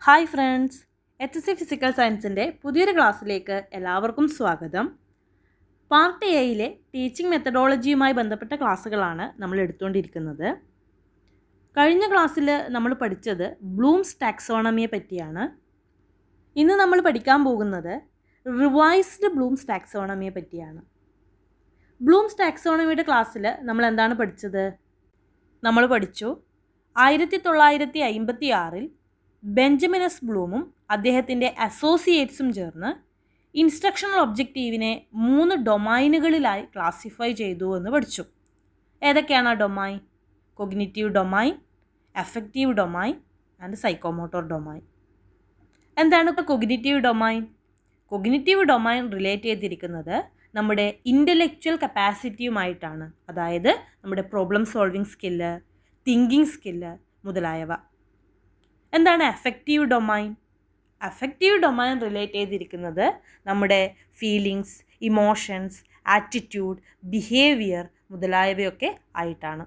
Hi friends, HSC physical സയൻസിൻ്റെ പുതിയൊരു ക്ലാസ്സിലേക്ക് എല്ലാവർക്കും സ്വാഗതം. പാർട്ട് എയിലെ ടീച്ചിങ് മെത്തഡോളജിയുമായി ബന്ധപ്പെട്ട ക്ലാസ്സുകളാണ് നമ്മൾ എടുത്തുകൊണ്ടിരിക്കുന്നത്. കഴിഞ്ഞ ക്ലാസ്സിൽ നമ്മൾ പഠിച്ചത് ബ്ലൂംസ് ടാക്സോണമിയെ പറ്റിയാണ്. ഇന്ന് നമ്മൾ പഠിക്കാൻ പോകുന്നത് റിവൈസ്ഡ് ബ്ലൂംസ് ടാക്സോണമിയെ പറ്റിയാണ്. ബ്ലൂംസ് ടാക്സോണമിയുടെ ക്ലാസ്സിൽ നമ്മൾ എന്താണ് പഠിച്ചത്? നമ്മൾ പഠിച്ചു 1956 ബെഞ്ചമിൻ എസ് ബ്ലൂമും അദ്ദേഹത്തിൻ്റെ അസോസിയേറ്റ്സും ചേർന്ന് ഇൻസ്ട്രക്ഷണൽ ഒബ്ജക്റ്റീവിനെ 3 ഡൊമൈനുകളിലായി ക്ലാസിഫൈ ചെയ്തു എന്ന് പഠിച്ചു. ഏതൊക്കെയാണ് ആ domain? Cognitive domain, affective domain and psychomotor domain. എന്താണ് ഇപ്പോൾ cognitive domain? Cognitive domain relate ചെയ്തിരിക്കുന്നത് നമ്മുടെ ഇൻ്റലക്ച്വൽ കപ്പാസിറ്റിയുമായിട്ടാണ്. അതായത് നമ്മുടെ problem solving skill, thinking skill മുതലായവ. എന്താണ് affective domain? Affective domain relate ചെയ്തിരിക്കുന്നത് നമ്മുടെ ഫീലിങ്സ്, ഇമോഷൻസ്, ആറ്റിറ്റ്യൂഡ്, ബിഹേവിയർ മുതലായവയൊക്കെ ആയിട്ടാണ്.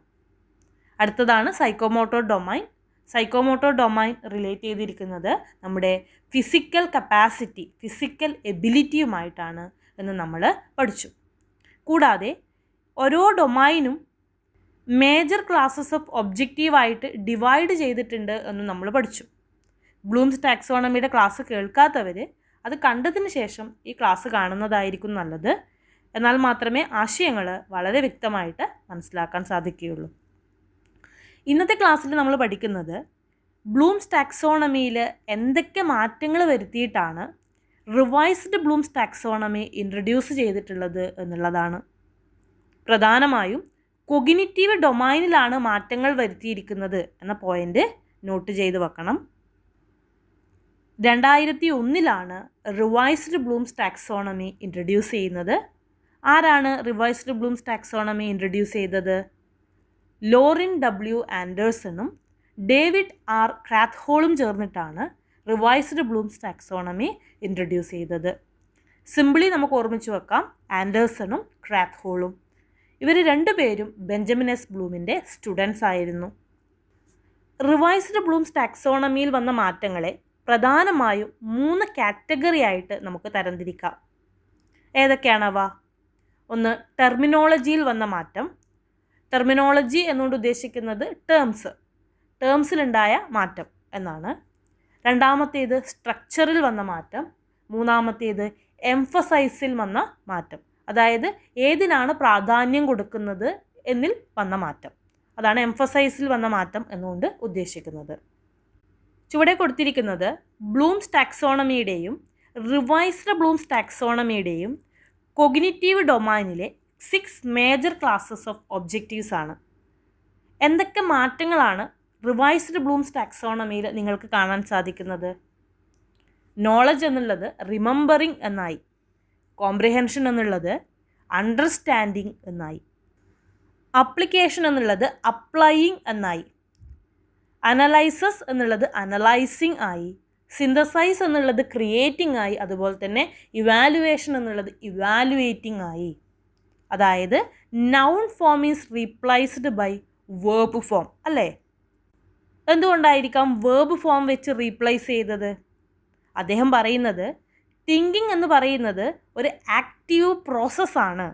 അടുത്തതാണ് psychomotor domain. Psychomotor domain relate ചെയ്തിരിക്കുന്നത് നമ്മുടെ ഫിസിക്കൽ കപ്പാസിറ്റി, ഫിസിക്കൽ എബിലിറ്റിയുമായിട്ടാണ് എന്ന് നമ്മൾ പഠിച്ചു. കൂടാതെ ഓരോ ഡൊമൈനും മേജർ ക്ലാസ്സസ് ഓഫ് ഒബ്ജക്റ്റീവായിട്ട് ഡിവൈഡ് ചെയ്തിട്ടുണ്ട് എന്ന് നമ്മൾ പഠിച്ചു. ബ്ലൂംസ് ടാക്സോണമിയുടെ ക്ലാസ് കേൾക്കാത്തവർ അത് കണ്ടതിന് ശേഷം ഈ ക്ലാസ് കാണുന്നതായിരിക്കും നല്ലത്. എന്നാൽ മാത്രമേ ആശയങ്ങൾ വളരെ വ്യക്തമായിട്ട് മനസ്സിലാക്കാൻ സാധിക്കുകയുള്ളൂ. ഇന്നത്തെ ക്ലാസ്സിൽ നമ്മൾ പഠിക്കുന്നത് ബ്ലൂംസ് ടാക്സോണമിയിൽ എന്തൊക്കെ മാറ്റങ്ങൾ വരുത്തിയിട്ടാണ് റിവൈസ്ഡ് ബ്ലൂംസ് ടാക്സോണമി ഇൻട്രൊഡ്യൂസ് ചെയ്തിട്ടുള്ളത് എന്നുള്ളതാണ്. പ്രധാനമായും കൊഗ്നിറ്റീവ് ഡൊമൈനിലാണ് മാറ്റങ്ങൾ വരുത്തിയിരിക്കുന്നത് എന്ന പോയിന്റ് നോട്ട് ചെയ്ത് വെക്കണം. 2001 റിവൈസ്ഡ് ബ്ലൂംസ് ടാക്സോണമി ഇൻട്രൊഡ്യൂസ് ചെയ്യുന്നത്. ആരാണ് റിവൈസ്ഡ് ബ്ലൂംസ് ടാക്സോണമി ഇൻട്രൊഡ്യൂസ് ചെയ്തത്? Lorin W. ആൻഡേഴ്സണും ഡേവിഡ് R. ക്രാത്ത്ഹോളും ചേർന്നിട്ടാണ് റിവൈസ്ഡ് ബ്ലൂംസ് ടാക്സോണമി ഇൻട്രൊഡ്യൂസ് ചെയ്തത്. സിംപിളി നമുക്ക് ഓർമ്മിച്ച് വെക്കാം, ആൻഡേഴ്സണും ക്രാത്ത്ഹോളും. ഇവർ രണ്ടുപേരും ബെഞ്ചമിൻ എസ് ബ്ലൂമിൻ്റെ സ്റ്റുഡൻസ് ആയിരുന്നു. റിവൈസ്ഡ് ബ്ലൂംസ് ടാക്സോണമിയിൽ വന്ന മാറ്റങ്ങളെ പ്രധാനമായും 3 കാറ്റഗറി ആയിട്ട് നമുക്ക് തരംതിരിക്കാം. ഏതൊക്കെയാണവ? ഒന്ന്, ടെർമിനോളജിയിൽ വന്ന മാറ്റം. ടെർമിനോളജി എന്നുകൊണ്ട് ഉദ്ദേശിക്കുന്നത് ടേംസിലുണ്ടായ മാറ്റം എന്നാണ്. രണ്ടാമത്തേത് സ്ട്രക്ചറിൽ വന്ന മാറ്റം. മൂന്നാമത്തേത് എംഫസൈസിൽ വന്ന മാറ്റം. അതായത് ഏതിനാണ് പ്രാധാന്യം കൊടുക്കുന്നത് എന്നിൽ വന്ന മാറ്റം. അതാണ് എംഫസൈസിൽ വന്ന മാറ്റം എന്നുകൊണ്ട് ഉദ്ദേശിക്കുന്നത്. ചുവടെ കൊടുത്തിരിക്കുന്നത് ബ്ലൂംസ് ടാക്സോണമിയുടെയും റിവൈസ്ഡ് ബ്ലൂംസ് ടാക്സോണമിയുടെയും കൊഗ്നിറ്റീവ് ഡൊമൈനിലെ 6 മേജർ ക്ലാസ്സസ് ഓഫ് ഒബ്ജക്റ്റീവ്സ് ആണ്. എന്തൊക്കെ മാറ്റങ്ങളാണ് റിവൈസ്ഡ് ബ്ലൂംസ് ടാക്സോണമിയിൽ നിങ്ങൾക്ക് കാണാൻ സാധിക്കുന്നത്? നോളജ് എന്നുള്ളത് റിമെമ്പറിങ് എന്നായി. കോംപ്രിഹെൻഷൻ എന്നുള്ളത് അണ്ടർസ്റ്റാൻഡിങ് എന്നായി. അപ്ലിക്കേഷൻ എന്നുള്ളത് അപ്ലൈയിങ് എന്നായി. അനലൈസസ് എന്നുള്ളത് അനലൈസിങ് ആയി. സിന്തസൈസ് എന്നുള്ളത് ക്രിയേറ്റിംഗ് ആയി. അതുപോലെ തന്നെ ഇവാലുവേഷൻ എന്നുള്ളത് ഇവാലുവേറ്റിംഗ് ആയി. അതായത് noun form is replaced by verb form, അല്ലേ? എന്തുകൊണ്ടായിരിക്കാം വേർബ് ഫോം വെച്ച് റീപ്ലേസ് ചെയ്തത്? അദ്ദേഹം പറയുന്നത് തിങ്കിങ് എന്ന് പറയുന്നത് ഒരു ആക്റ്റീവ് പ്രോസസ്സാണ്.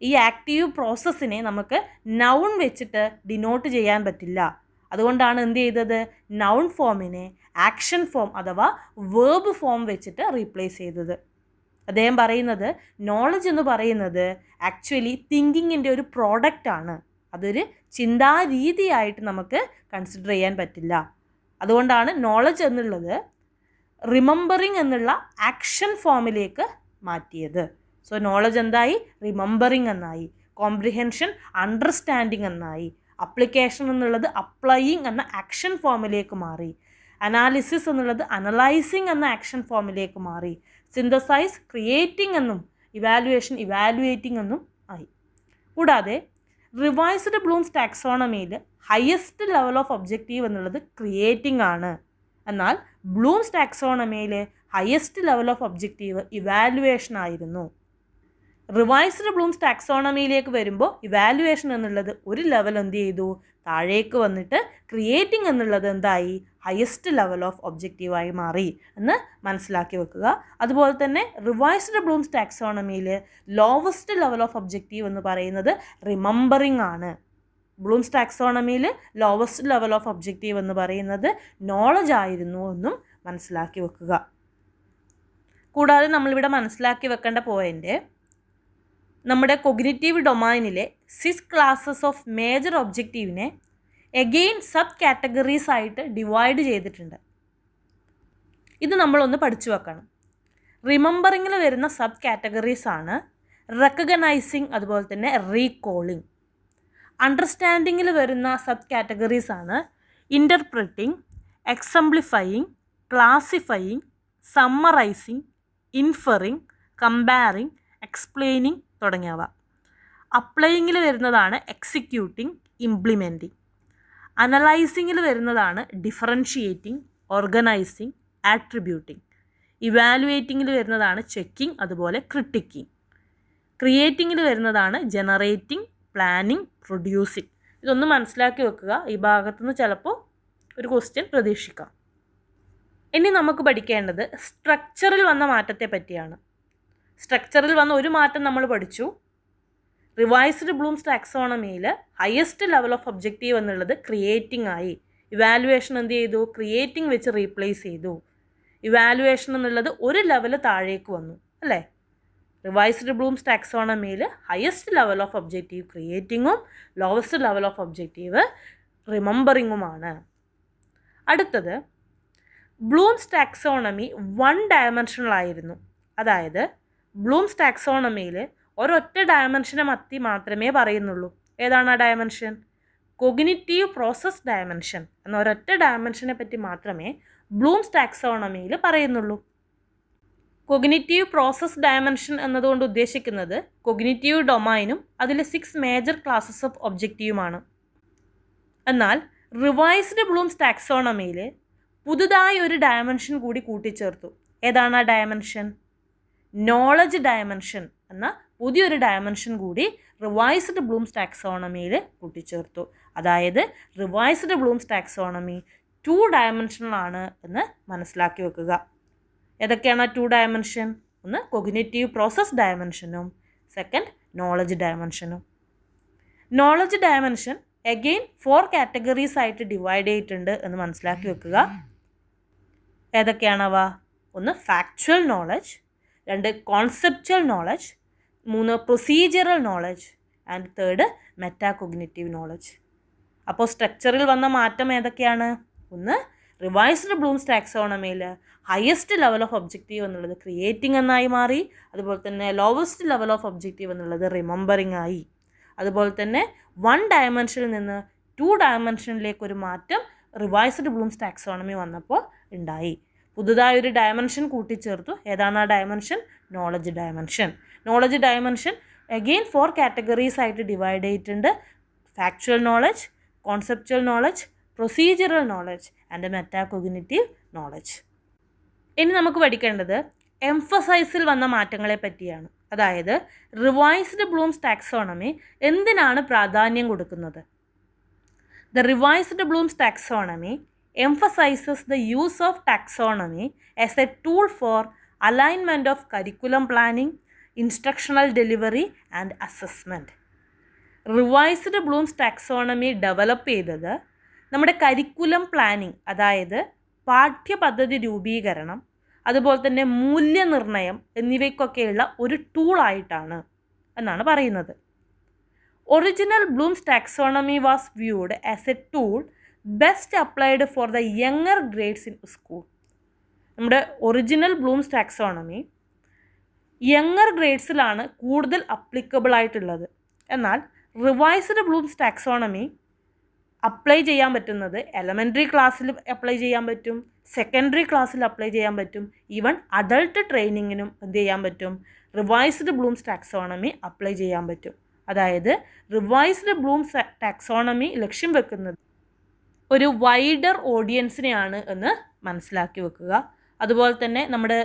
ഈ ആക്റ്റീവ് പ്രോസസ്സിനെ നമുക്ക് നൗൺ വെച്ചിട്ട് ഡിനോട്ട് ചെയ്യാൻ പറ്റില്ല. അതുകൊണ്ടാണ് എന്ത് ചെയ്തത്? നൗൺ ഫോമിനെ ആക്ഷൻ ഫോം അഥവാ വേർബ് ഫോം വെച്ചിട്ട് റീപ്ലേസ് ചെയ്തത്. അദ്ദേഹം പറയുന്നത് നോളജ് എന്ന് പറയുന്നത് ആക്ച്വലി തിങ്കിങ്ങിൻ്റെ ഒരു പ്രോഡക്റ്റാണ്. അതൊരു ചിന്താരീതിയായിട്ട് നമുക്ക് കൺസിഡർ ചെയ്യാൻ പറ്റില്ല. അതുകൊണ്ടാണ് നോളജ് എന്നുള്ളത് റിമെമ്പറിങ് എന്നുള്ള ആക്ഷൻ ഫോമിലേക്ക് മാറ്റിയത്. സോ നോളജ് എന്തായി? റിമെമ്പറിങ് എന്നായി. കോംപ്രിഹെൻഷൻ അണ്ടർസ്റ്റാൻഡിങ് എന്നായി. അപ്ലിക്കേഷൻ എന്നുള്ളത് അപ്ലൈയിങ് എന്ന ആക്ഷൻ ഫോമിലേക്ക് മാറി. അനാലിസിസ് എന്നുള്ളത് അനലൈസിങ് എന്ന ആക്ഷൻ ഫോമിലേക്ക് മാറി. സിന്തസൈസ് ക്രിയേറ്റിംഗ് എന്നും ഇവാലുവേഷൻ ഇവാലുവേറ്റിംഗ് എന്നും ആയി. കൂടാതെ റിവൈസ്ഡ് ബ്ലൂംസ് ടാക്സോണമിയിൽ ഹയസ്റ്റ് ലെവൽ ഓഫ് ഒബ്ജക്റ്റീവ് എന്നുള്ളത് ക്രിയേറ്റിംഗ് ആണ്. എന്നാൽ ബ്ലൂംസ് ടാക്സോണമിയിലെ highest level of objective evaluation ആയിരുന്നു. റിവൈസ്ഡ് ബ്ലൂംസ് ടാക്സോണമിയിലേക്ക് വരുമ്പോൾ ഇവാലുവേഷൻ എന്നുള്ളത് ഒരു ലെവൽ എന്ത് ചെയ്തു? താഴേക്ക് വന്നിട്ട് ക്രിയേറ്റിംഗ് എന്നുള്ളത് എന്തായി? ഹയസ്റ്റ് ലെവൽ ഓഫ് ഒബ്ജക്റ്റീവായി മാറി എന്ന് മനസ്സിലാക്കി വെക്കുക. അതുപോലെ തന്നെ റിവൈസ്ഡ് ബ്ലൂംസ് ടാക്സോണമിയിൽ ലോവസ്റ്റ് ലെവൽ ഓഫ് ഒബ്ജക്റ്റീവ് എന്ന് പറയുന്നത് റിമെമ്പറിംഗ് ആണ്. ബ്ലൂംസ് ടാക്സോണമിയിൽ ലോവസ്റ്റ് ലെവൽ ഓഫ് ഒബ്ജക്റ്റീവ് എന്ന് പറയുന്നത് നോളജ് ആയിരുന്നു എന്നും മനസ്സിലാക്കി വെക്കുക. കൂടാതെ നമ്മളിവിടെ മനസ്സിലാക്കി വെക്കേണ്ട പോയിൻ്റ്, നമ്മുടെ കൊഗ്നിറ്റീവ് ഡൊമൈനിലെ 6 ക്ലാസ്സസ് ഓഫ് മേജർ ഒബ്ജക്റ്റീവിനെ എഗെയിൻ സബ് കാറ്റഗറീസ് ആയിട്ട് ഡിവൈഡ് ചെയ്തിട്ടുണ്ട്. ഇത് നമ്മളൊന്ന് പഠിച്ചു വെക്കണം. റിമെമ്പറിങ്ങിൽ വരുന്ന സബ് കാറ്റഗറീസ് ആണ് റെക്കഗ്നൈസിങ്, അതുപോലെ തന്നെ റീകോളിംഗ്. അണ്ടർസ്റ്റാൻഡിങ്ങിൽ വരുന്ന സബ് കാറ്റഗറീസ് ആണ് interpreting, എക്സംപ്ലിഫയിങ്, ക്ലാസിഫയിങ്, summarising, inferring, comparing, explaining തുടങ്ങിയവ. അപ്ലൈയിങ്ങിൽ വരുന്നതാണ് എക്സിക്യൂട്ടിംഗ്, ഇംപ്ലിമെൻറ്റിംഗ്. അനലൈസിങ്ങിൽ വരുന്നതാണ് ഡിഫറൻഷിയേറ്റിംഗ്, ഓർഗനൈസിങ്, ആട്രിബ്യൂട്ടിംഗ്. ഇവാലുവേറ്റിങ്ങിൽ വരുന്നതാണ് ചെക്കിംഗ്, അതുപോലെ ക്രിട്ടിക്കിംഗ്. ക്രിയേറ്റിങ്ങിൽ വരുന്നതാണ് ജനറേറ്റിംഗ്, പ്ലാനിങ്, പ്രൊഡ്യൂസിങ്. ഇതൊന്ന് മനസ്സിലാക്കി വെക്കുക. ഈ ഭാഗത്തുനിന്ന് ചിലപ്പോൾ ഒരു ക്വസ്റ്റ്യൻ പ്രതീക്ഷിക്കാം. ഇനി നമുക്ക് പഠിക്കേണ്ടത് സ്ട്രക്ചറിൽ വന്ന മാറ്റത്തെ പറ്റിയാണ്. സ്ട്രക്ചറിൽ വന്ന ഒരു മാറ്റം നമ്മൾ പഠിച്ചു. റിവൈസ്ഡ് ബ്ലൂംസ് ടാക്സോണമിയിൽ ഹയസ്റ്റ് ലെവൽ ഓഫ് ഒബ്ജക്റ്റീവ് എന്നുള്ളത് ക്രിയേറ്റിംഗ് ആയി. ഇവാലുവേഷൻ എന്ത് ചെയ്തു? ക്രിയേറ്റിംഗ് വെച്ച് റീപ്ലേസ് ചെയ്തു. ഇവാലുവേഷൻ എന്നുള്ളത് ഒരു ലെവൽ താഴേക്ക് വന്നു അല്ലേ? റിവൈസ്ഡ് ബ്ലൂംസ് ടാക്സോണമിയിൽ ഹയസ്റ്റ് ലെവൽ ഓഫ് ഒബ്ജക്റ്റീവ് ക്രിയേറ്റിങ്ങും ലോവസ്റ്റ് ലെവൽ ഓഫ് ഒബ്ജക്റ്റീവ് റിമെമ്പറിങ്ങുമാണ്. അടുത്തത്, ബ്ലൂംസ് ടാക്സോണമി 1 ഡയമെൻഷണൽ ആയിരുന്നു. അതായത് ബ്ലൂംസ് ടാക്സോണമിയിൽ ഒരൊറ്റ ഡയമെൻഷനെ പറ്റി മാത്രമേ പറയുന്നുള്ളൂ. ഏതാണ് ആ ഡയമെൻഷൻ? കൊഗ്നിറ്റീവ് പ്രോസസ് ഡയമെൻഷൻ എന്ന ഒരൊറ്റ ഡയമെൻഷനെ പറ്റി മാത്രമേ ബ്ലൂംസ് ടാക്സോണമിയിൽ പറയുന്നുള്ളൂ. കൊഗ്നിറ്റീവ് പ്രോസസ് ഡയമെൻഷൻ എന്നതുകൊണ്ട് ഉദ്ദേശിക്കുന്നത് കൊഗ്നിറ്റീവ് ഡൊമൈനും അതിലെ 6 മേജർ ക്ലാസ്സസ് ഓഫ് ഒബ്ജക്റ്റീവുമാണ്. എന്നാൽ റിവൈസ്ഡ് ബ്ലൂംസ് ടാക്സോണമിയിൽ പുതുതായി ഒരു ഡയമെൻഷൻ കൂടി കൂട്ടിച്ചേർത്തു. ഏതാണ് ആ ഡയമെൻഷൻ? നോളജ് ഡയമെൻഷൻ എന്ന പുതിയൊരു ഡയമെൻഷൻ കൂടി റിവൈസ്ഡ് ബ്ലൂംസ് ടാക്സോണമിയിൽ കൂട്ടിച്ചേർത്തു. അതായത് റിവൈസ്ഡ് ബ്ലൂംസ് ടാക്സോണമി 2 ഡയമെൻഷണൽ ആണ് എന്ന് മനസ്സിലാക്കി വെക്കുക. ഏതൊക്കെയാണ് 2 ഡയമെൻഷൻ? ഒന്ന് കൊഗ്നിറ്റീവ് പ്രോസസ് ഡയമെൻഷനും സെക്കൻഡ് നോളജ് ഡയമെൻഷനും. നോളജ് ഡയമെൻഷൻ അഗെയിൻ 4 കാറ്റഗറീസ് ആയിട്ട് ഡിവൈഡ് ചെയ്തിട്ടുണ്ട് എന്ന് മനസ്സിലാക്കി വെക്കുക. ഏതൊക്കെയാണവ? ഒന്ന് factual knowledge, 2 conceptual knowledge, 3 procedural knowledge and 3 metacognitive knowledge. അപ്പോൾ സ്ട്രക്ചറിൽ വന്ന മാറ്റം ഏതൊക്കെയാണ്? ഒന്ന്, റിവൈസ്ഡ് ബ്ലൂംസ് ടാക്സോണമിയിൽ ഹയസ്റ്റ് ലെവൽ ഓഫ് ഒബ്ജക്റ്റീവ് എന്നുള്ളത് ക്രിയേറ്റിംഗ് എന്നായി മാറി. അതുപോലെ തന്നെ ലോവസ്റ്റ് ലെവൽ ഓഫ് ഒബ്ജക്റ്റീവ് എന്നുള്ളത് റിമെമ്പറിംഗ് ആയി. അതുപോലെ തന്നെ 1 ഡയമെൻഷനിൽ നിന്ന് 2 ഡയമെൻഷനിലേക്ക് ഒരു മാറ്റം റിവൈസ്ഡ് ബ്ലൂംസ് ടാക്സോണമി വന്നപ്പോൾ ഉണ്ടായി. പുതുതായൊരു ഡയമെൻഷൻ കൂട്ടിച്ചേർത്തു. ഏതാണ് ആ dimension? Knowledge dimension. Knowledge dimension again 4 categories ആയിട്ട് ഡിവൈഡ് ചെയ്തിട്ടുണ്ട്. Factual knowledge, conceptual knowledge, procedural knowledge and metacognitive knowledge. ഇനി നമുക്ക് പഠിക്കേണ്ടത് എംഫസൈസിൽ വന്ന മാറ്റങ്ങളെ പറ്റിയാണ്. അതായത് റിവൈസ്ഡ് ബ്ലൂംസ് ടാക്സോണമി എന്തിനാണ് പ്രാധാന്യം കൊടുക്കുന്നത്? The revised Bloom's taxonomy emphasizes the use of taxonomy as a tool for alignment of curriculum planning, instructional delivery and assessment. Revised Bloom's taxonomy develop ചെയ്തത് നമ്മുടെ കരിക്കുലം പ്ലാനിങ്, അതായത് പാഠ്യപദ്ധതി രൂപീകരണം, അതുപോലെ തന്നെ മൂല്യനിർണ്ണയം എന്നിവയ്ക്കൊക്കെയുള്ള ഒരു ടൂളായിട്ടാണ് എന്നാണ് പറയുന്നത്. Original Bloom's taxonomy was viewed as A tool best applied for the younger grades in school. നമ്മുടെ ഒറിജിനൽ ബ്ലൂംസ് ടാക്സോണമി യങ്ങർ ഗ്രേഡ്സിലാണ് കൂടുതൽ അപ്ലിക്കബിൾ ആയിട്ടുള്ളത്. എന്നാൽ റിവൈസ്ഡ് ബ്ലൂംസ് ടാക്സോണമി അപ്ലൈ ചെയ്യാൻ പറ്റുന്നത് എലമെൻ്ററി ക്ലാസ്സിൽ അപ്ലൈ ചെയ്യാൻ പറ്റും, സെക്കൻഡറി ക്ലാസ്സിൽ അപ്ലൈ ചെയ്യാൻ പറ്റും, ഈവൻ അഡൾട്ട് ട്രെയിനിങ്ങിനും എന്ത് ചെയ്യാൻ പറ്റും? റിവൈസ്ഡ് ബ്ലൂംസ് ടാക്സോണമി അപ്ലൈ ചെയ്യാൻ പറ്റും. അതായത് റിവൈസ്ഡ് ബ്ലൂംസ് ടാക്സോണമി ലക്ഷ്യം വെക്കുന്നത് ഒരു വൈഡർ ഓഡിയൻസിനെയാണ് എന്ന് മനസ്സിലാക്കി വെക്കുക. അതുപോലെ തന്നെ നമ്മുടെ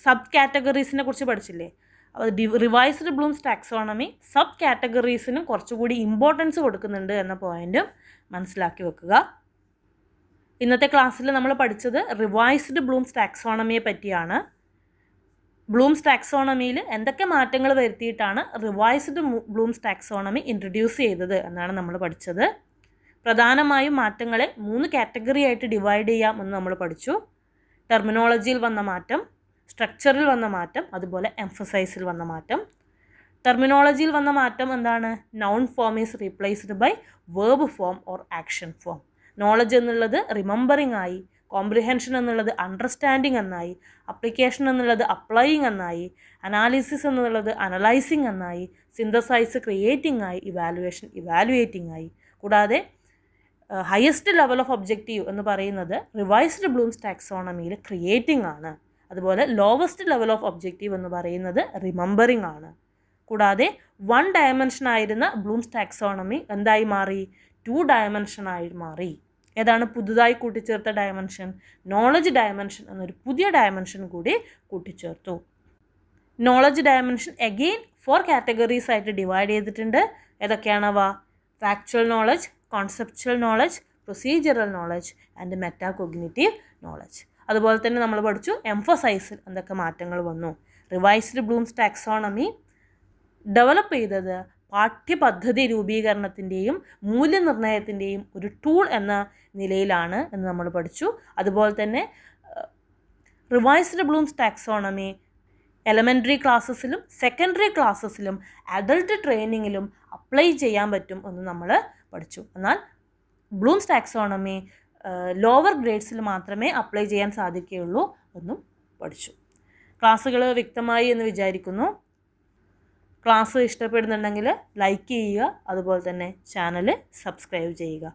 സബ് കാറ്റഗറീസിനെ കുറിച്ച് പഠിച്ചില്ലേ? റിവൈസ്ഡ് ബ്ലൂംസ് ടാക്സോണമി സബ് കാറ്റഗറീസിനും കുറച്ചുകൂടി ഇമ്പോർട്ടൻസ് കൊടുക്കുന്നുണ്ട് എന്ന പോയിൻറ്റും മനസ്സിലാക്കി വെക്കുക. ഇന്നത്തെ ക്ലാസ്സിൽ നമ്മൾ പഠിച്ചത് റിവൈസ്ഡ് ബ്ലൂംസ് ടാക്സോണമിയെ പറ്റിയാണ്. ബ്ലൂംസ് ടാക്സോണമിയിൽ എന്തൊക്കെ മാറ്റങ്ങൾ വരുത്തിയിട്ടാണ് റിവൈസ്ഡ് ബ്ലൂംസ് ടാക്സോണമി ഇൻട്രൊഡ്യൂസ് ചെയ്തത് എന്നാണ് നമ്മൾ പഠിച്ചത്. പ്രധാനമായും മാറ്റങ്ങളെ 3 കാറ്റഗറി ആയിട്ട് ഡിവൈഡ് ചെയ്യാമെന്ന് നമ്മൾ പഠിച്ചു. ടെർമിനോളജിയിൽ വന്ന മാറ്റം, സ്ട്രക്ചറിൽ വന്ന മാറ്റം, അതുപോലെ എംഫസൈസിൽ വന്ന മാറ്റം. ടെർമിനോളജിയിൽ വന്ന മാറ്റം എന്താണ്? Noun form is replaced by verb form or action form. Knowledge എന്നുള്ളത് റിമെമ്പറിങ് ആയി, കോംപ്രിഹെൻഷൻ എന്നുള്ളത് അണ്ടർസ്റ്റാൻഡിങ് എന്നായി, അപ്ലിക്കേഷൻ എന്നുള്ളത് അപ്ലൈയിങ് എന്നായി, അനാലിസിസ് എന്നുള്ളത് അനലൈസിങ് എന്നായി, സിന്തസൈസ് ക്രിയേറ്റിംഗ് ആയി, ഇവാലുവേഷൻ ഇവാലുവേറ്റിംഗ് ആയി. കൂടാതെ ഹയസ്റ്റ് ലെവൽ ഓഫ് ഒബ്ജക്റ്റീവ് എന്ന് പറയുന്നത് റിവൈസ്ഡ് ബ്ലൂംസ് ടാക്സോണമിയിൽ ക്രിയേറ്റിംഗ് ആണ്. അതുപോലെ ലോവസ്റ്റ് ലെവൽ ഓഫ് ഒബ്ജക്റ്റീവ് എന്ന് പറയുന്നത് റിമെമ്പറിംഗ് ആണ്. കൂടാതെ 1 ഡയമെൻഷൻ ആയിരുന്ന ബ്ലൂംസ് ടാക്സോണമി എന്തായി മാറി? 2 ഡയമെൻഷനായി മാറി. ഏതാണ് പുതുതായി കൂട്ടിച്ചേർത്ത ഡയമെൻഷൻ? നോളജ് ഡയമെൻഷൻ എന്നൊരു പുതിയ ഡയമെൻഷൻ കൂടി കൂട്ടിച്ചേർത്തു. നോളജ് ഡയമെൻഷൻ അഗെയിൻ 4 കാറ്റഗറീസ് ആയിട്ട് ഡിവൈഡ് ചെയ്തിട്ടുണ്ട്. ഏതൊക്കെയാണവ? Factual knowledge, conceptual knowledge, procedural knowledge and metacognitive knowledge. അതുപോലെ തന്നെ നമ്മൾ പഠിച്ചു എംഫസൈസിൽ എന്തൊക്കെ മാറ്റങ്ങൾ വന്നു. റിവൈസ്ഡ് ബ്ലൂംസ് ടാക്സോണമി ഡെവലപ്പ് ചെയ്തത് പാഠ്യപദ്ധതി രൂപീകരണത്തിൻ്റെയും മൂല്യനിർണ്ണയത്തിൻ്റെയും ഒരു ടൂൾ എന്ന നിലയിലാണ് എന്ന് നമ്മൾ പഠിച്ചു. അതുപോലെ തന്നെ റിവൈസ്ഡ് ബ്ലൂംസ് ടാക്സോണമി എലമെൻ്ററി ക്ലാസ്സസിലും സെക്കൻഡറി ക്ലാസ്സസിലും അഡൾട്ട് ട്രെയിനിങ്ങിലും അപ്ലൈ ചെയ്യാൻ പറ്റും എന്ന് നമ്മൾ പഠിച്ചു. എന്നാൽ ബ്ലൂംസ് ടാക്സോണമി ലോവർ ഗ്രേഡ്സിൽ മാത്രമേ അപ്ലൈ ചെയ്യാൻ സാധിക്കുകയുള്ളൂ എന്നും പഠിച്ചു. ക്ലാസ്സുകൾ വ്യക്തമായി എന്ന് വിചാരിക്കുന്നു. ക്ലാസ് ഇഷ്ടപ്പെടുന്നുണ്ടെങ്കിൽ ലൈക്ക് ചെയ്യുക, അതുപോലെ തന്നെ ചാനൽ സബ്സ്ക്രൈബ് ചെയ്യുക.